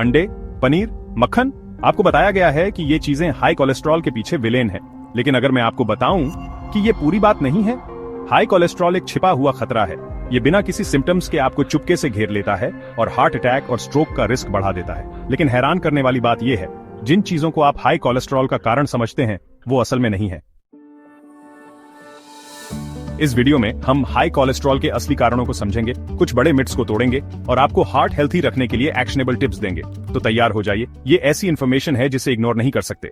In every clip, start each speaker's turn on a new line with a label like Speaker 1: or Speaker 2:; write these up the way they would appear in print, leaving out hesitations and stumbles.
Speaker 1: अंडे, पनीर, मक्खन। आपको बताया गया है कि ये चीजें हाई कोलेस्ट्रॉल के पीछे विलेन है, लेकिन अगर मैं आपको बताऊं कि ये पूरी बात नहीं है। हाई कोलेस्ट्रॉल एक छिपा हुआ खतरा है। ये बिना किसी सिम्टम्स के आपको चुपके से घेर लेता है और हार्ट अटैक और स्ट्रोक का रिस्क बढ़ा देता है। लेकिन हैरान करने वाली बात यह है, जिन चीजों को आप हाई कोलेस्ट्रॉल का कारण समझते हैं वो असल में नहीं है। इस वीडियो में हम हाई कोलेस्ट्रॉल के असली कारणों को समझेंगे, कुछ बड़े मिथ्स को तोड़ेंगे और आपको हार्ट हेल्थी रखने के लिए एक्शनेबल टिप्स देंगे। तो तैयार हो जाइए, ये ऐसी इंफॉर्मेशन है जिसे इग्नोर नहीं कर सकते।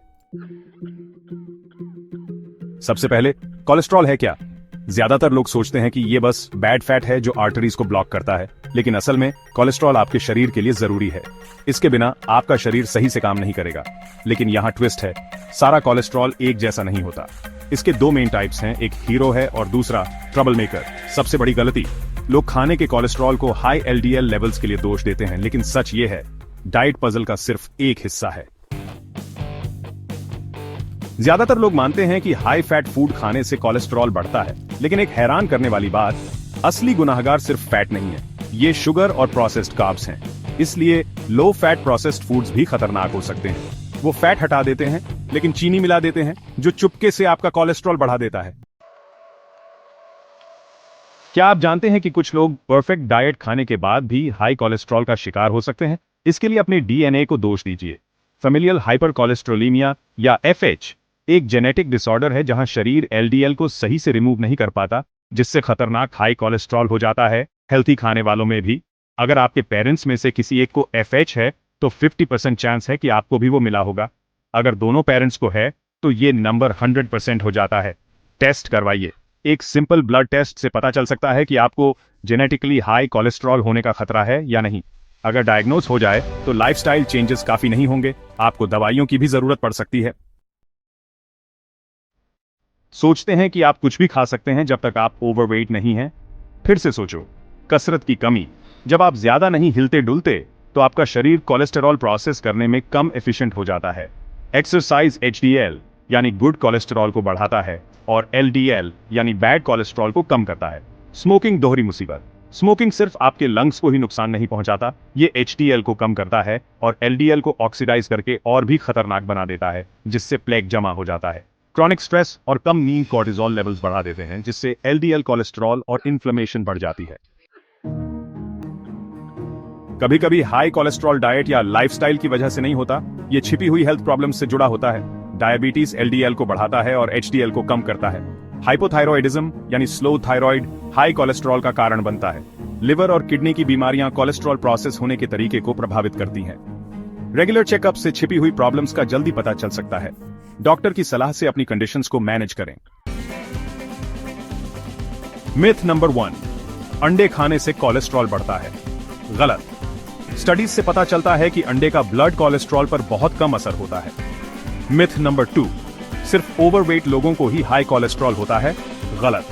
Speaker 1: सबसे पहले, कोलेस्ट्रॉल है क्या? ज्यादातर लोग सोचते हैं कि ये बस बैड फैट है जो आर्टरीज को ब्लॉक करता है, लेकिन असल में कोलेस्ट्रॉल आपके शरीर के लिए जरूरी है। इसके बिना आपका शरीर सही से काम नहीं करेगा। लेकिन यहाँ ट्विस्ट है, सारा कोलेस्ट्रॉल एक जैसा नहीं होता। इसके दो मेन टाइप्स हैं, एक हीरो है और दूसरा ट्रबल मेकर। सबसे बड़ी गलती, लोग खाने के कोलेस्ट्रॉल को हाई एलडीएल लेवल्स के लिए दोष देते हैं, लेकिन सच ये है, डाइट पजल का सिर्फ एक हिस्सा है। ज्यादातर लोग मानते हैं कि हाई फैट फूड खाने से कोलेस्ट्रॉल बढ़ता है, लेकिन एक हैरान करने वाली बात, असली गुनाहगार सिर्फ फैट नहीं है, ये शुगर और प्रोसेस्ड कार्ब्स हैं। इसलिए लो फैट प्रोसेस्ड फूड्स भी खतरनाक हो सकते हैं। वो फैट हटा देते हैं, लेकिन चीनी मिला देते हैं, जो चुपके से आपका कोलेस्ट्रॉल बढ़ा देता है। क्या आप जानते हैं कि कुछ लोग परफेक्ट डाइट खाने के बाद भी हाई कोलेस्ट्रॉल का शिकार हो सकते हैं? इसके लिए अपने डीएनए को दोष दीजिए। फेमिलियल हाइपरकोलेस्ट्रोलेमिया या एफएच एक जेनेटिक डिसऑर्डर है जहां शरीर एलडीएल को सही से रिमूव नहीं कर पाता, जिससे खतरनाक हाई कोलेस्ट्रॉल हो जाता है। हेल्थी खाने वालों में भी अगर आपके पेरेंट्स में से किसी एक को एफएच है तो 50% चांस है कि आपको भी वो मिला होगा। अगर दोनों पेरेंट्स को है तो ये नंबर 100% हो जाता है। टेस्ट करवाइए। एक सिंपल ब्लड टेस्ट से पता चल सकता है कि आपको जेनेटिकली हाई कोलेस्ट्रॉल होने का खतरा है या नहीं। अगर डायग्नोज हो जाए तो लाइफस्टाइल चेंजेस काफी नहीं होंगे, आपको दवाइयों की भी जरूरत पड़ सकती है। सोचते हैं कि आप कुछ भी खा सकते हैं जब तक आप ओवरवेट नहीं हैं? फिर से सोचो, कसरत की कमी। जब आप ज्यादा नहीं हिलते डुलते तो आपका शरीर कोलेस्टेरॉल प्रोसेस करने में कम एफिशिएंट हो जाता है। एक्सरसाइज एचडीएल यानी गुड कोलेस्टेरॉल को बढ़ाता है और एलडीएल यानी बैड कोलेस्टेरॉल को कम करता है। स्मोकिंग दोहरी मुसीबत। स्मोकिंग सिर्फ आपके लंग्स को ही नुकसान नहीं पहुंचाता, ये एचडीएल को कम करता है और एलडीएल को ऑक्सीडाइज करके और भी खतरनाक बना देता है, जिससे प्लेक जमा हो जाता है। क्रॉनिक स्ट्रेस और कम नींद कॉर्टिसोल लेवल्स बढ़ा देते हैं, जिससे एलडीएल कोलेस्ट्रॉल और इन्फ्लेमेशन बढ़ जाती है। कभी कभी हाई कोलेस्ट्रॉल डाइट या लाइफस्टाइल की वजह से नहीं होता, ये छिपी हुई हेल्थ प्रॉब्लम्स से जुड़ा होता है। डायबिटीज एलडीएल को बढ़ाता है और एचडीएल को कम करता है। हाइपोथायरॉयडिज्म यानी स्लो थायराइड हाई कोलेस्ट्रॉल का कारण बनता है। लिवर और किडनी की बीमारियां कोलेस्ट्रॉल प्रोसेस होने के तरीके को प्रभावित करती हैं। रेगुलर चेकअप से छिपी हुई प्रॉब्लम्स का जल्दी पता चल सकता है। डॉक्टर की सलाह से अपनी कंडीशंस को मैनेज करें। मिथ नंबर 1, अंडे खाने से कोलेस्ट्रॉल बढ़ता है। गलत। स्टडीज से पता चलता है कि अंडे का ब्लड कोलेस्ट्रॉल पर बहुत कम असर होता है। मिथ नंबर 2, सिर्फ ओवरवेट लोगों को ही हाई कोलेस्ट्रॉल होता है। गलत।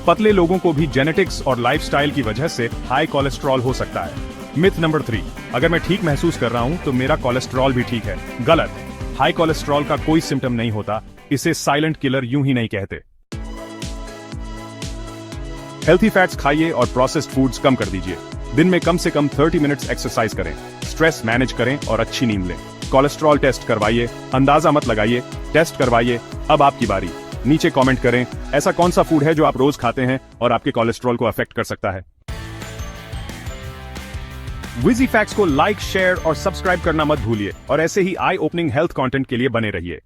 Speaker 1: पतले लोगों को भी जेनेटिक्स और लाइफस्टाइल की वजह से हाई कोलेस्ट्रॉल हो सकता है। मिथ नंबर 3, अगर मैं ठीक महसूस कर रहा हूं तो मेरा कोलेस्ट्रॉल भी ठीक है। गलत। हाई कोलेस्ट्रॉल का कोई सिम्टम नहीं होता, इसे साइलेंट किलर यूं ही नहीं कहते। हेल्थी फैट्स खाइए और प्रोसेस्ड फूड्स कम कर दीजिए। दिन में कम से कम 30 मिनट्स एक्सरसाइज करें। स्ट्रेस मैनेज करें और अच्छी नींद लें। कोलेस्ट्रॉल टेस्ट करवाइए, अंदाजा मत लगाइए, टेस्ट करवाइए। अब आपकी बारी। नीचे कमेंट करें, ऐसा कौन सा फूड है जो आप रोज खाते हैं और आपके कोलेस्ट्रॉल को अफेक्ट कर सकता है। विजी फैक्ट्स को लाइक, शेयर और सब्सक्राइब करना मत भूलिए और ऐसे ही आई ओपनिंग हेल्थ कंटेंट के लिए बने रहिए।